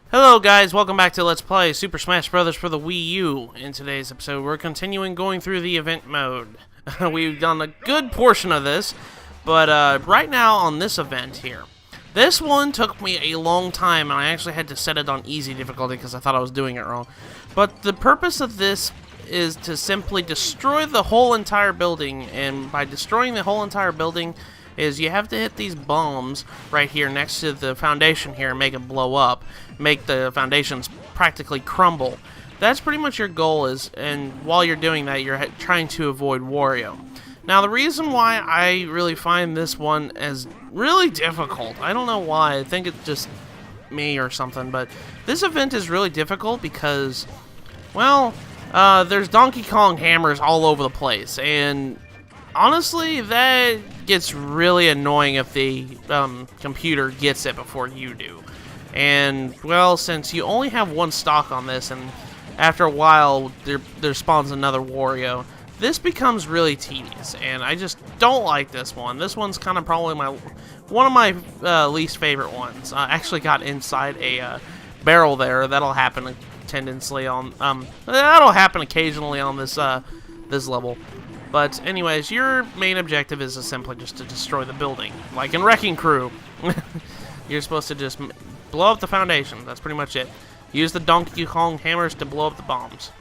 Hello guys, welcome back to Let's Play Super Smash Bros. For the Wii U. In today's episode, we're continuing going through the event mode. We've done a good portion of this, but right now on this event here, this one took me a long time, and I actually had to set it on easy difficulty because I thought I was doing it wrong. But the purpose of this is to simply destroy the whole entire building, and by destroying the whole entire building, is you have to hit these bombs right here next to the foundation here and make it blow up, make the foundations practically crumble. That's pretty much your goal is, and while you're doing that, you're trying to avoid Wario. Now, the reason why I really find this one as really difficult, I don't know why, I think it's just me or something, but this event is really difficult because, well, there's Donkey Kong hammers all over the place, and honestly, that gets really annoying if the computer gets it before you do. And, well, since you only have one stock on this, and after a while there spawns another Wario, this becomes really tedious, and I just don't like this one. This one's kind of probably one of my least favorite ones. I actually got inside a barrel there. That'll happen that'll happen occasionally on this this level. But anyways, your main objective is simply just to destroy the building, like in Wrecking Crew. You're supposed to just blow up the foundation. That's pretty much it. Use the Donkey Kong hammers to blow up the bombs,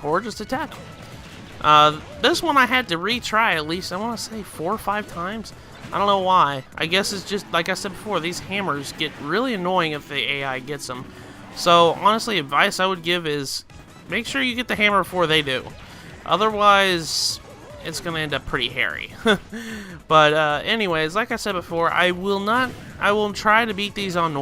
or just attack them. This one I had to retry at least, I want to say 4 or 5 times. I don't know why. I guess it's just, like I said before, these hammers get really annoying if the AI gets them. So honestly, advice I would give is make sure you get the hammer before they do. Otherwise, it's going to end up pretty hairy. But anyways, like I said before, I will try to beat these on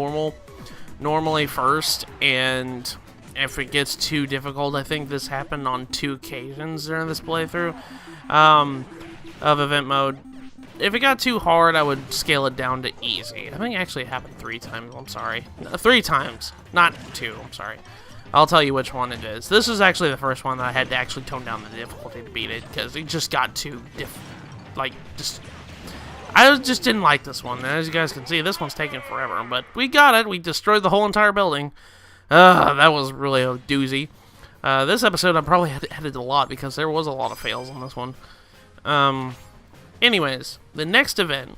normally first, and if it gets too difficult, I think this happened on 2 occasions during this playthrough of event mode. If it got too hard, I would scale it down to easy. I think actually it happened 3 times, I'm sorry. 3 times, not 2, I'm sorry. I'll tell you which one it is. This is actually the first one that I had to actually tone down the difficulty to beat it, because it just got too I just didn't like this one. As you guys can see, this one's taking forever, but we got it. We destroyed the whole entire building. That was really a doozy. This episode I probably had to edit a lot because there was a lot of fails on this one. Anyways, the next event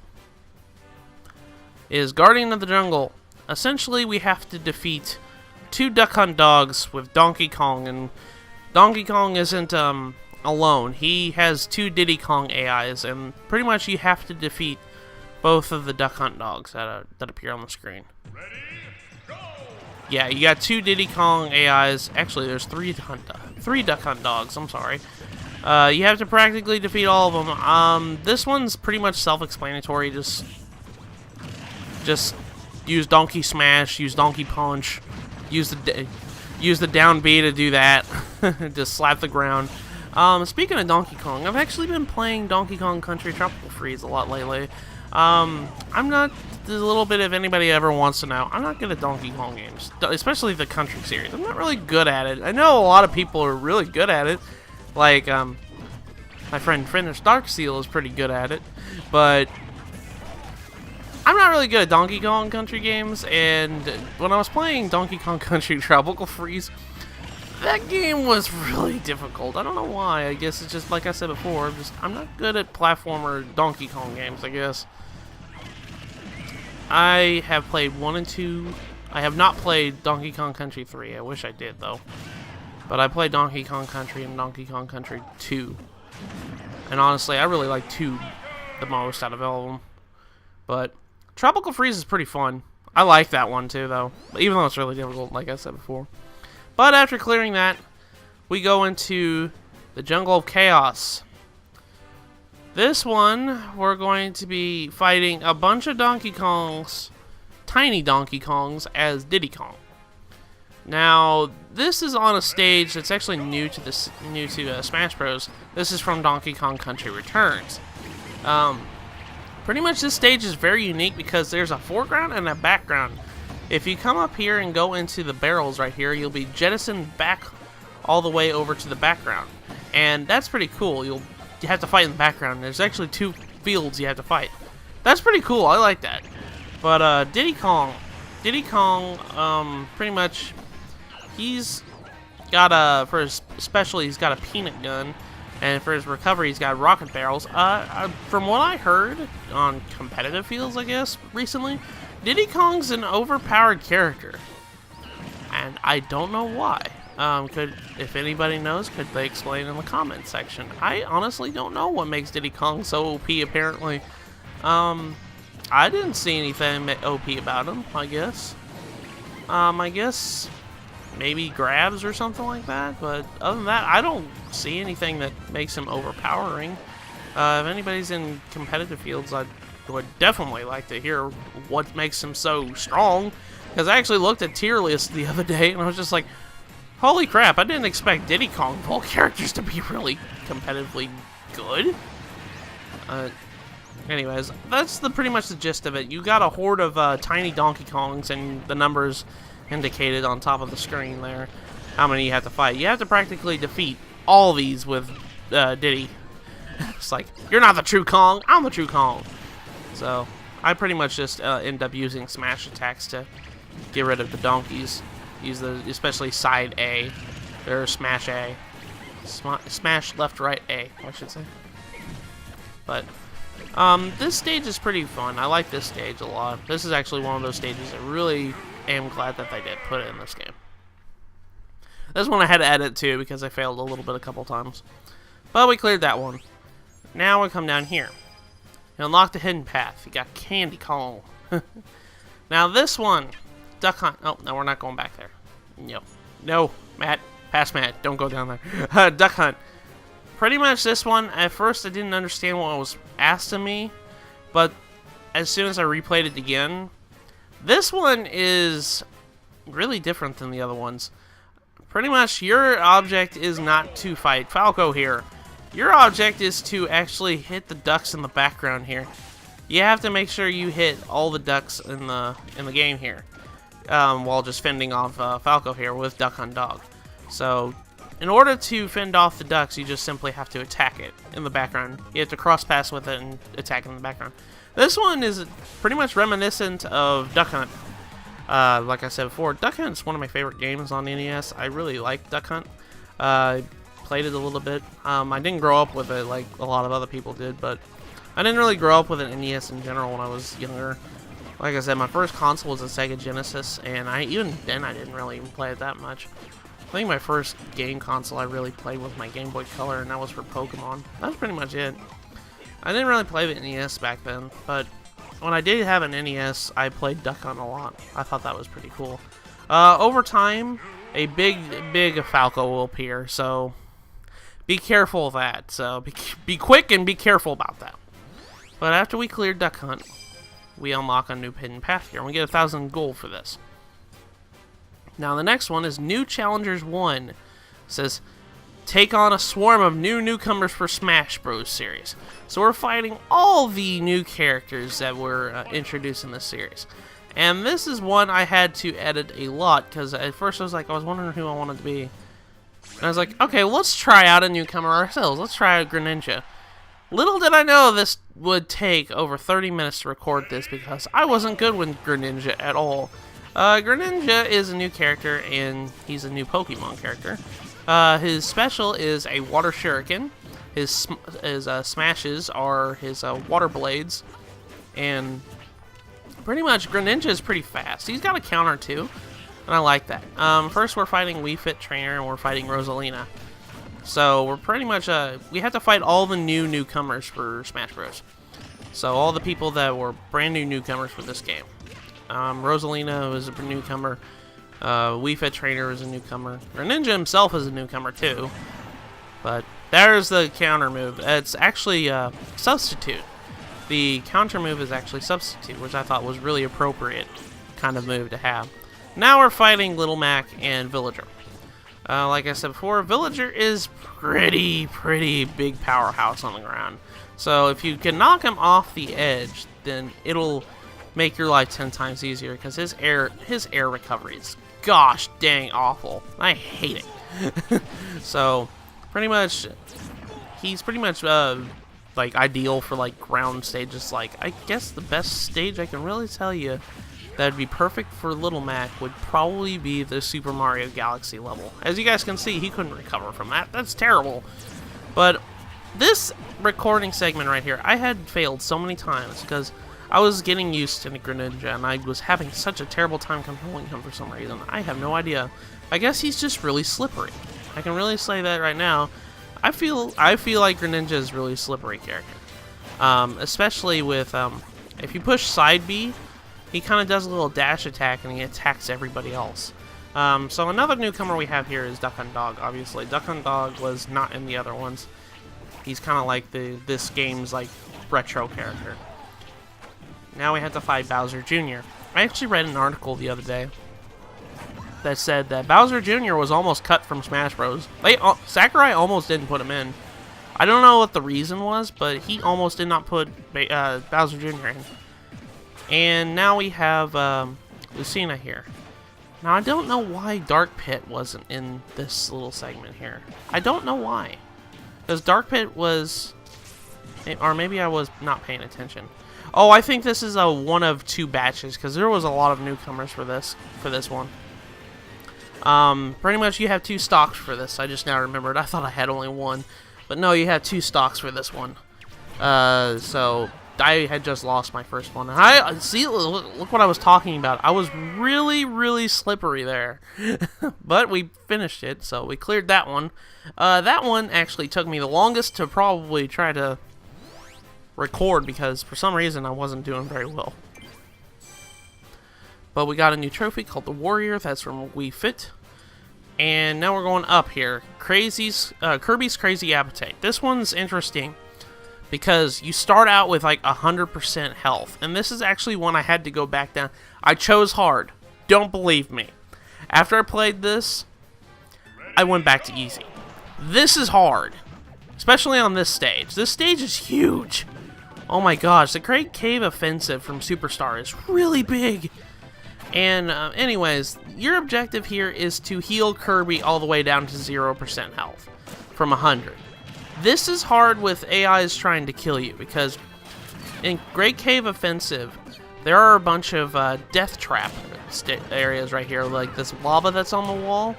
is Guardian of the Jungle. Essentially, we have to defeat 2 Duck Hunt dogs with Donkey Kong, and Donkey Kong isn't alone. He has 2 Diddy Kong AIs, and pretty much you have to defeat both of the Duck Hunt dogs that appear on the screen. Ready, go! Yeah, you got 2 Diddy Kong AIs. Actually, there's 3 Duck Hunt dogs. I'm sorry. You have to practically defeat all of them. This one's pretty much self-explanatory. Just use Donkey Smash, use Donkey Punch. Use the down B to do that. Just slap the ground. Speaking of Donkey Kong, I've actually been playing Donkey Kong Country Tropical Freeze a lot lately. I'm not, a little bit if anybody ever wants to know, I'm not good at Donkey Kong games, especially the Country series. I'm not really good at it. I know a lot of people are really good at it. Like, my friend Finnish Darksteel is pretty good at it. But I'm not really good at Donkey Kong Country games, and when I was playing Donkey Kong Country Tropical Freeze, that game was really difficult. I don't know why. I guess it's just like I said before, I'm not good at platformer Donkey Kong games, I guess. I have played 1 and 2. I have not played Donkey Kong Country 3. I wish I did, though. But I played Donkey Kong Country and Donkey Kong Country 2. And honestly, I really like 2 the most out of all of them. But Tropical Freeze is pretty fun. I like that one too, though. Even though it's really difficult, like I said before. But after clearing that, we go into the Jungle of Chaos. This one, we're going to be fighting a bunch of Donkey Kongs, tiny Donkey Kongs, as Diddy Kong. Now, this is on a stage that's actually new to Smash Bros. This is from Donkey Kong Country Returns. Pretty much this stage is very unique because there's a foreground and a background. If you come up here and go into the barrels right here, you'll be jettisoned back all the way over to the background. And that's pretty cool. You have to fight in the background. There's actually 2 fields you have to fight. That's pretty cool. I like that. But Diddy Kong, Diddy Kong, pretty much, he's got a, for his special, he's got a peanut gun, and for his recovery, he's got rocket barrels. From what I heard on competitive fields, I guess, recently, Diddy Kong's an overpowered character, and I don't know why. If anybody knows, could they explain in the comments section? I honestly don't know what makes Diddy Kong so OP, apparently. I didn't see anything OP about him, I guess. I guess maybe grabs or something like that, but other than that, I don't see anything that makes him overpowering. If anybody's in competitive fields, I would definitely like to hear what makes him so strong, because I actually looked at tier lists the other day, and I was just like, holy crap, I didn't expect Diddy Kong of all characters to be really competitively good. Anyways, that's pretty much the gist of it. You got a horde of tiny Donkey Kongs, and the numbers indicated on top of the screen there how many you have to fight. You have to practically defeat all these with Diddy. It's like, you're not the true Kong, I'm the true Kong. So, I pretty much just end up using smash attacks to get rid of the donkeys. Use especially side A, or smash A. Smash left, right, A, I should say. But, this stage is pretty fun. I like this stage a lot. This is actually one of those stages I really am glad that they did put it in this game. This one I had to edit too because I failed a little bit a couple times. But we cleared that one. Now we come down here. You unlock the hidden path. You got Candy Kong. Now this one, Duck Hunt. Oh, no, we're not going back there. No. No, Matt. Pass Matt. Don't go down there. Duck Hunt. Pretty much this one, at first I didn't understand what was asked of me, but as soon as I replayed it again, this one is really different than the other ones. Pretty much your object is not to fight Falco here. Your object is to actually hit the ducks in the background here. You have to make sure you hit all the ducks in the game here, while just fending off Falco here with Duck Hunt Dog. So, in order to fend off the ducks, you just simply have to attack it in the background. You have to cross pass with it and attack it in the background. This one is pretty much reminiscent of Duck Hunt. Like I said before, Duck Hunt is one of my favorite games on NES. I really like Duck Hunt. I played it a little bit. I didn't grow up with it like a lot of other people did, but I didn't really grow up with an NES in general when I was younger. Like I said, my first console was a Sega Genesis, and even then I didn't really even play it that much. I think my first game console I really played was my Game Boy Color, and that was for Pokemon. That's pretty much it. I didn't really play the NES back then, but when I did have an NES, I played Duck Hunt a lot. I thought that was pretty cool. Over time, a big Falco will appear, so be careful of that. So be quick and be careful about that. But after we clear Duck Hunt, we unlock a new hidden path here, and we get 1,000 gold for this. Now the next one is New Challengers 1. It says, take on a swarm of new newcomers for Smash Bros. Series. So we're fighting all the new characters that were introduced in this series. And this is one I had to edit a lot, because at first I was wondering who I wanted to be. And I was like, okay, well, let's try out a newcomer ourselves. Let's try out Greninja. Little did I know this would take over 30 minutes to record this, because I wasn't good with Greninja at all. Greninja is a new character, and he's a new Pokemon character. His special is a water shuriken. His smashes are his water blades. And pretty much Greninja is pretty fast. He's got a counter too, and I like that. First we're fighting Wii Fit Trainer, and we're fighting Rosalina. So we're pretty much, we have to fight all the new newcomers for Smash Bros. So all the people that were brand new newcomers for this game. Rosalina was a newcomer. Wii Fit Trainer is a newcomer. Greninja himself is a newcomer too. But there's the counter move. It's actually Substitute. The counter move is actually Substitute, which I thought was really appropriate kind of move to have. Now we're fighting Little Mac and Villager. Like I said before, Villager is pretty big powerhouse on the ground. So if you can knock him off the edge, then it'll make your life 10 times easier, because his air recovery is gosh dang awful. I hate it. So pretty much he's pretty much like ideal for like ground stages. Like, I guess the best stage I can really tell you that'd be perfect for Little Mac would probably be the Super Mario Galaxy level. As you guys can see, he couldn't recover from that. That's terrible. But this recording segment right here, I had failed so many times because I was getting used to Greninja, and I was having such a terrible time controlling him for some reason. I have no idea. I guess he's just really slippery. I can really say that right now. I feel like Greninja is a really slippery character. Especially with, if you push side B, he kind of does a little dash attack and he attacks everybody else. So another newcomer we have here is Duck Hunt Dog, obviously. Duck Hunt Dog was not in the other ones. He's kind of like this game's like retro character. Now we have to fight Bowser Jr. I actually read an article the other day that said that Bowser Jr. was almost cut from Smash Bros. Sakurai almost didn't put him in. I don't know what the reason was, but he almost did not put Bowser Jr. in. And now we have Lucina here. Now, I don't know why Dark Pit wasn't in this little segment here. I don't know why. Because Dark Pit was... Or maybe I was not paying attention. Oh, I think this is a one of two batches, because there was a lot of newcomers for this one. Pretty much you have two stocks for this. I just now remembered. I thought I had only one. But no, you have two stocks for this one. So... I had just lost my first one. Look what I was talking about. I was really, really slippery there. But we finished it, so we cleared that one. That one actually took me the longest to probably try to record because for some reason I wasn't doing very well. But we got a new trophy called the Warrior. That's from Wii Fit. And now we're going up here. Kirby's Crazy Appetite. This one's interesting, because you start out with like 100% health. And this is actually one I had to go back down. I chose hard. Don't believe me. After I played this, I went back to easy. This is hard. Especially on this stage. This stage is huge. Oh my gosh. The Great Cave Offensive from Superstar is really big. And anyways, your objective here is to heal Kirby all the way down to 0% health. From 100. This is hard with AIs trying to kill you, because in Great Cave Offensive, there are a bunch of death trap areas right here, like this lava that's on the wall.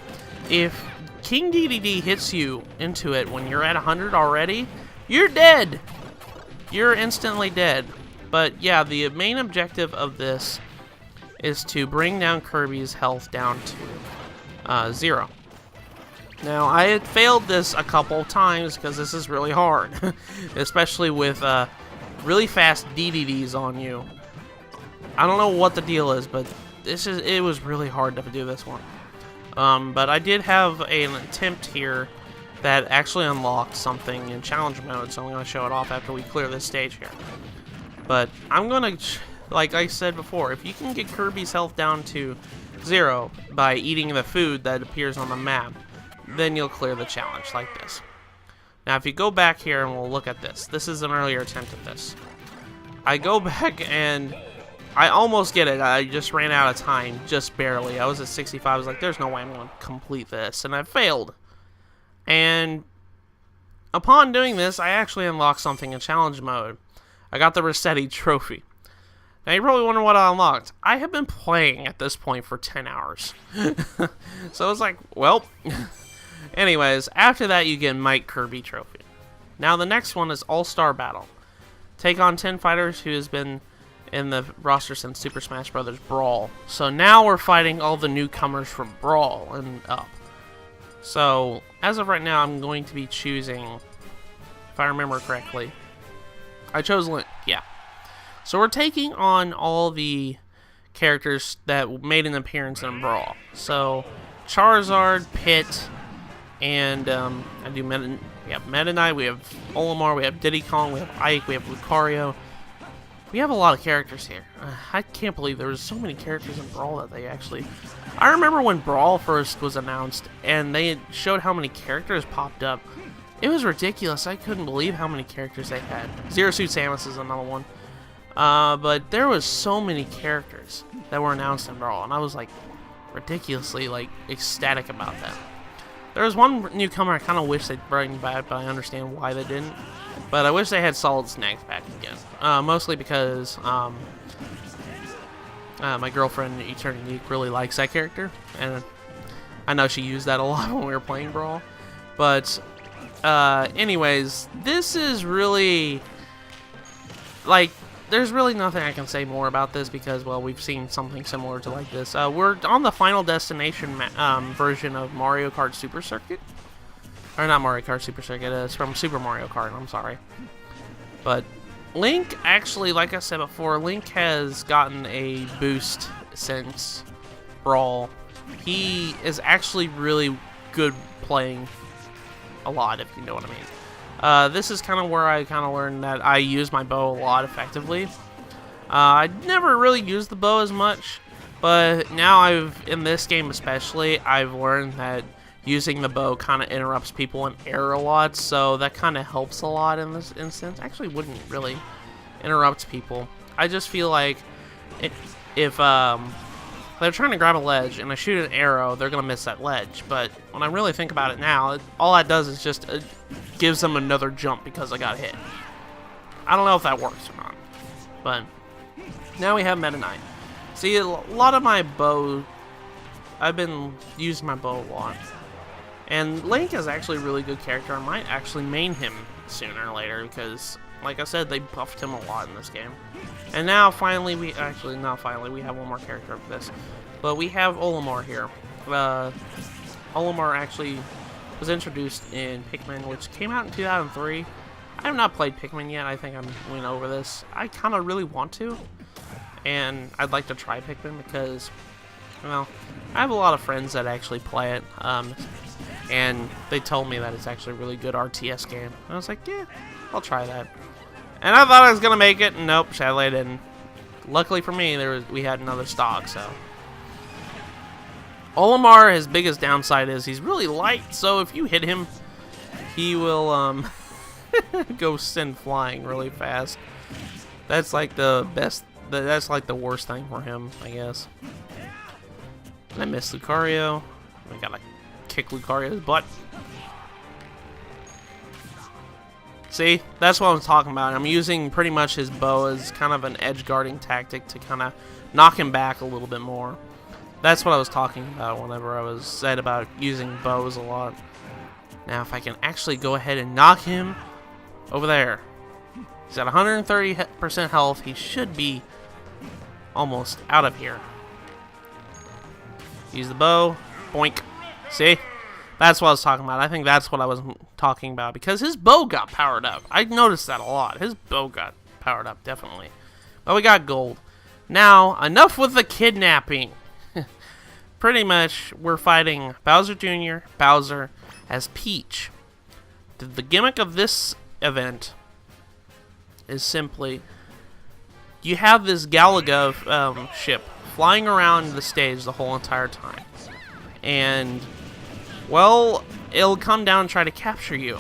If King Dedede hits you into it when you're at 100 already, you're dead. You're instantly dead. But yeah, the main objective of this is to bring down Kirby's health down to 0. Now, I had failed this a couple times because this is really hard, especially with really fast DDDs on you. I don't know what the deal is, but it was really hard to do this one. But I did have an attempt here that actually unlocked something in challenge mode, so I'm going to show it off after we clear this stage here. But I'm going to, like I said before, if you can get Kirby's health down to 0 by eating the food that appears on the map, then you'll clear the challenge like this. Now, if you go back here and we'll look at this. This is an earlier attempt at this. I go back and I almost get it. I just ran out of time, just barely. I was at 65. I was like, there's no way I'm going to complete this. And I failed. And upon doing this, I actually unlocked something in challenge mode. I got the Rossetti Trophy. Now, you probably wonder what I unlocked. I have been playing at this point for 10 hours. So I was like, well... Anyways, after that you get Mike Kirby Trophy. Now the next one is All-Star Battle. Take on 10 fighters who has been in the roster since Super Smash Bros. Brawl. So now we're fighting all the newcomers from Brawl and up. So, as of right now, I'm going to be choosing, if I remember correctly, I chose Link, yeah. So we're taking on all the characters that made an appearance in Brawl. So, Charizard, Pit, and I do we have Meta Knight, we have Olimar, we have Diddy Kong, we have Ike, we have Lucario. We have a lot of characters here. I can't believe there was so many characters in Brawl that they actually... I remember when Brawl first was announced and they showed how many characters popped up. It was ridiculous. I couldn't believe how many characters they had. Zero Suit Samus is another one. But there was so many characters that were announced in Brawl, and I was like ridiculously ecstatic about that. There was one newcomer I kind of wish they'd bring back, but I understand why they didn't. But I wish they had Solid Snacks back again. Mostly because My girlfriend, Eternal Geek, really likes that character, and I know she used that a lot when we were playing Brawl. But, anyways, this is really, like, there's really nothing I can say more about this because, well, we've seen something similar to like this. We're on the Final Destination version of Mario Kart Super Circuit. Or not Mario Kart Super Circuit, it's from Super Mario Kart, I'm sorry. But Link, actually, like I said before, Link has gotten a boost since Brawl. He is actually really good playing a lot, if you know what I mean. This is kind of where I kind of learned that I use my bow a lot effectively. I never really used the bow as much, but now in this game especially, I've learned that using the bow kind of interrupts people in air a lot, so that kind of helps a lot in this instance. Actually, wouldn't really interrupt people. I just feel like if they're trying to grab a ledge and I shoot an arrow, they're gonna miss that ledge. But when I really think about it now, all that does is just gives them another jump because I got hit. I don't know if that works or not, but now we have Meta Knight. See, a lot of my bow, I've been using my bow a lot. And Link is actually a really good character. I might actually main him sooner or later because, like I said, they buffed him a lot in this game. And now, finally, we have one more character of this. But we have Olimar here. Olimar actually was introduced in Pikmin, which came out in 2003. I have not played Pikmin yet. I think I'm going over this. I kind of really want to. And I'd like to try Pikmin because, well, I have a lot of friends that actually play it. And they told me that it's actually a really good RTS game. And I was like, yeah, I'll try that. And I thought I was going to make it, and nope, sadly I didn't. Luckily for me, we had another stock, so. Olimar, his biggest downside is he's really light, so if you hit him, he will go send flying really fast. That's like the best, that's like the worst thing for him, I guess. And I missed Lucario. We gotta kick Lucario's butt. See, that's what I'm talking about. I'm using pretty much his bow as kind of an edge guarding tactic to kind of knock him back a little bit more. That's what I was talking about whenever I was said about using bows a lot. Now, if I can actually go ahead and knock him over there. He's at 130% health. He should be almost out of here. Use the bow. Boink. See? That's what I was talking about. I think that's what I was talking about. Because his bow got powered up. I noticed that a lot. His bow got powered up, definitely. But we got gold. Now, enough with the kidnapping. Pretty much, we're fighting Bowser Jr., Bowser, as Peach. The gimmick of this event is simply, you have this Galaga ship flying around the stage the whole entire time. And, well, it'll come down and try to capture you.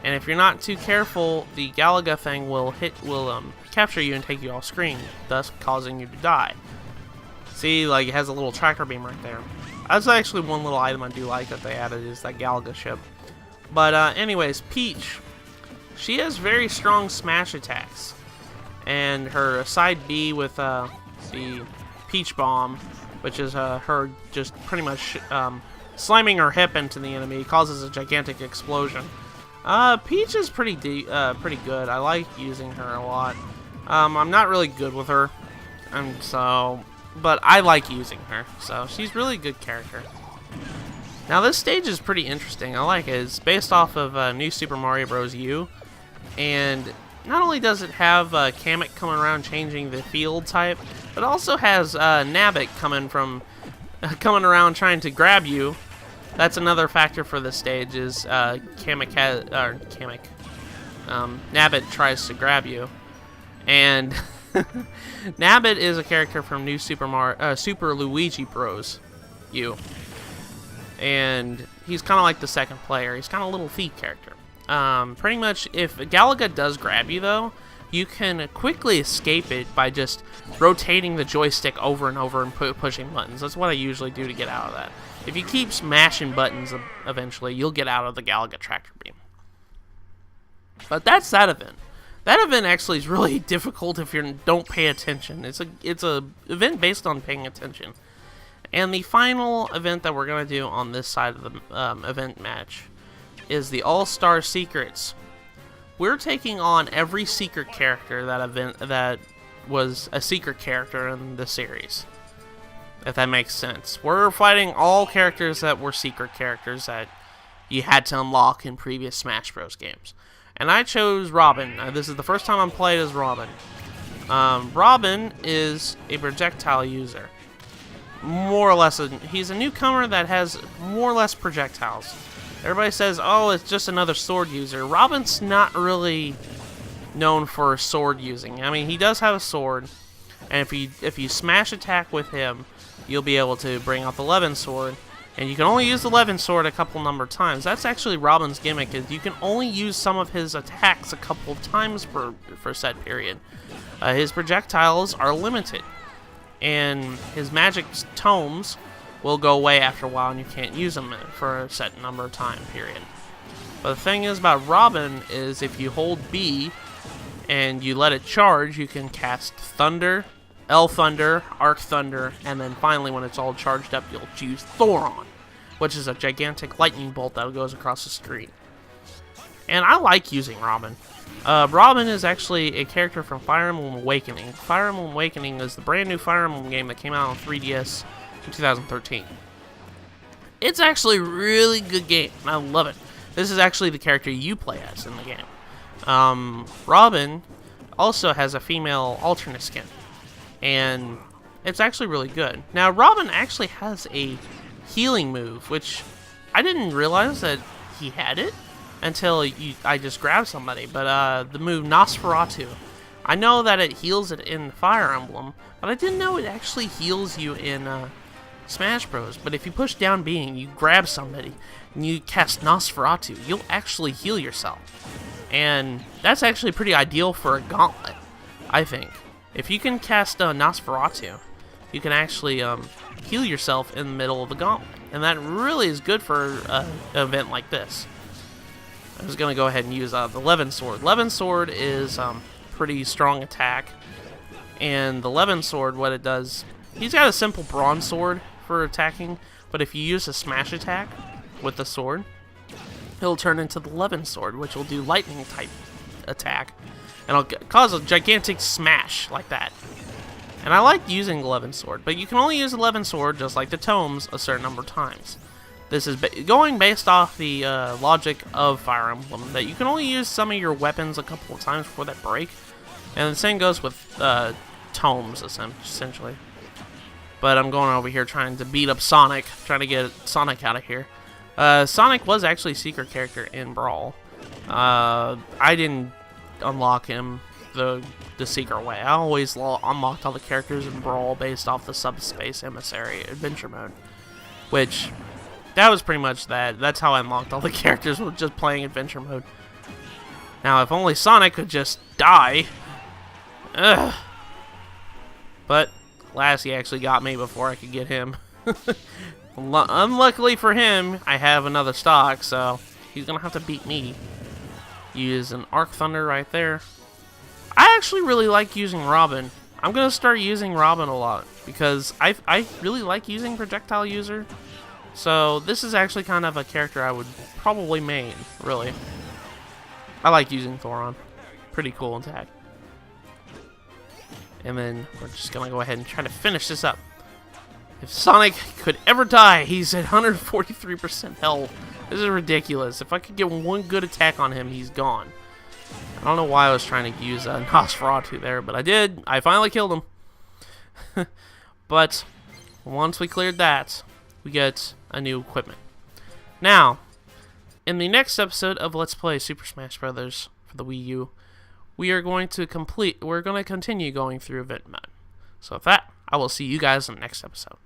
And if you're not too careful, the Galaga thing will capture you and take you off screen, thus causing you to die. See, like, it has a little tracker beam right there. That's actually one little item I do like that they added, is that Galaga ship. But, anyways, Peach, she has very strong smash attacks. And her side B with, the Peach Bomb, which is, her just pretty much, slamming her hip into the enemy, causes a gigantic explosion. Peach is pretty good. I like using her a lot. I'm not really good with her, and so, but I like using her, so she's really a good character. Now this stage is pretty interesting. I like it. It's based off of New Super Mario Bros. U, and not only does it have Kamek coming around changing the field type, but also has Nabbit coming around trying to grab you. That's another factor for this stage is Nabbit tries to grab you, and Nabbit is a character from New Super Luigi Bros. U, and he's kind of like the second player. He's kind of a little thief character. Pretty much, if Galaga does grab you though, you can quickly escape it by just rotating the joystick over and over and pushing buttons. That's what I usually do to get out of that. If you keep smashing buttons, eventually you'll get out of the Galaga tractor beam. But that's that event. That event actually is really difficult if you don't pay attention. It's a event based on paying attention. And the final event that we're going to do on this side of the event match is the All-Star Secrets. We're taking on every secret character that was a secret character in the series, if that makes sense. We're fighting all characters that were secret characters that you had to unlock in previous Smash Bros. Games. And I chose Robin. This is the first time I'm played as Robin. Robin is a projectile user. More or less, he's a newcomer that has more or less projectiles. Everybody says, oh, it's just another sword user. Robin's not really known for sword using. I mean, he does have a sword, and if you smash attack with him, you'll be able to bring out the Levin sword, and you can only use the Levin sword a couple number of times. That's actually Robin's gimmick, is you can only use some of his attacks a couple of times for a set period. His projectiles are limited, and his magic tomes will go away after a while, and you can't use them for a set number of time period. But the thing is about Robin is if you hold B and you let it charge, you can cast Thunder, L Thunder, Arc Thunder, and then finally when it's all charged up, you'll choose Thoron, which is a gigantic lightning bolt that goes across the screen. And I like using Robin. Robin is actually a character from Fire Emblem Awakening. Fire Emblem Awakening is the brand new Fire Emblem game that came out on 3DS in 2013. It's actually a really good game, and I love it. This is actually the character you play as in the game. Robin also has a female alternate skin, and it's actually really good. Now, Robin actually has a healing move, which I didn't realize that he had it until I just grabbed somebody, but the move Nosferatu. I know that it heals it in Fire Emblem, but I didn't know it actually heals you in Smash Bros. But if you push down B and you grab somebody and you cast Nosferatu, you'll actually heal yourself. And that's actually pretty ideal for a gauntlet, I think. If you can cast Nosferatu, you can actually heal yourself in the middle of the gauntlet. And that really is good for an event like this. I was going to go ahead and use the Levin Sword. Levin Sword is pretty strong attack. And the Levin Sword, what it does, he's got a simple bronze sword for attacking, but if you use a smash attack with the sword, he'll turn into the Levin Sword, which will do lightning type attack, and it'll cause a gigantic smash like that. And I like using the Levin Sword, but you can only use the Levin Sword, just like the tomes, a certain number of times. This is going based off the logic of Fire Emblem, that you can only use some of your weapons a couple of times before they break, and the same goes with tomes, essentially. But I'm going over here trying to beat up Sonic, trying to get Sonic out of here. Sonic was actually a secret character in Brawl. I didn't unlock him the secret way. I always unlocked all the characters in Brawl based off the Subspace Emissary Adventure Mode. Which, that was pretty much that. That's how I unlocked all the characters, with just playing Adventure Mode. Now, if only Sonic could just die. Ugh. But last he actually got me before I could get him. Unluckily for him, I have another stock, so he's gonna have to beat me. Use an Arc Thunder right there. I actually really like using Robin. I'm gonna start using Robin a lot because I really like using projectile user. So this is actually kind of a character I would probably main, really. I like using Thoron. Pretty cool attack. And then we're just going to go ahead and try to finish this up. If Sonic could ever die, he's at 143% health. This is ridiculous. If I could get one good attack on him, he's gone. I don't know why I was trying to use Nosferatu there, but I did. I finally killed him. But once we cleared that, we get a new equipment. Now, in the next episode of Let's Play Super Smash Bros. For the Wii U, we're going to continue going through event mode. So with that, I will see you guys in the next episode.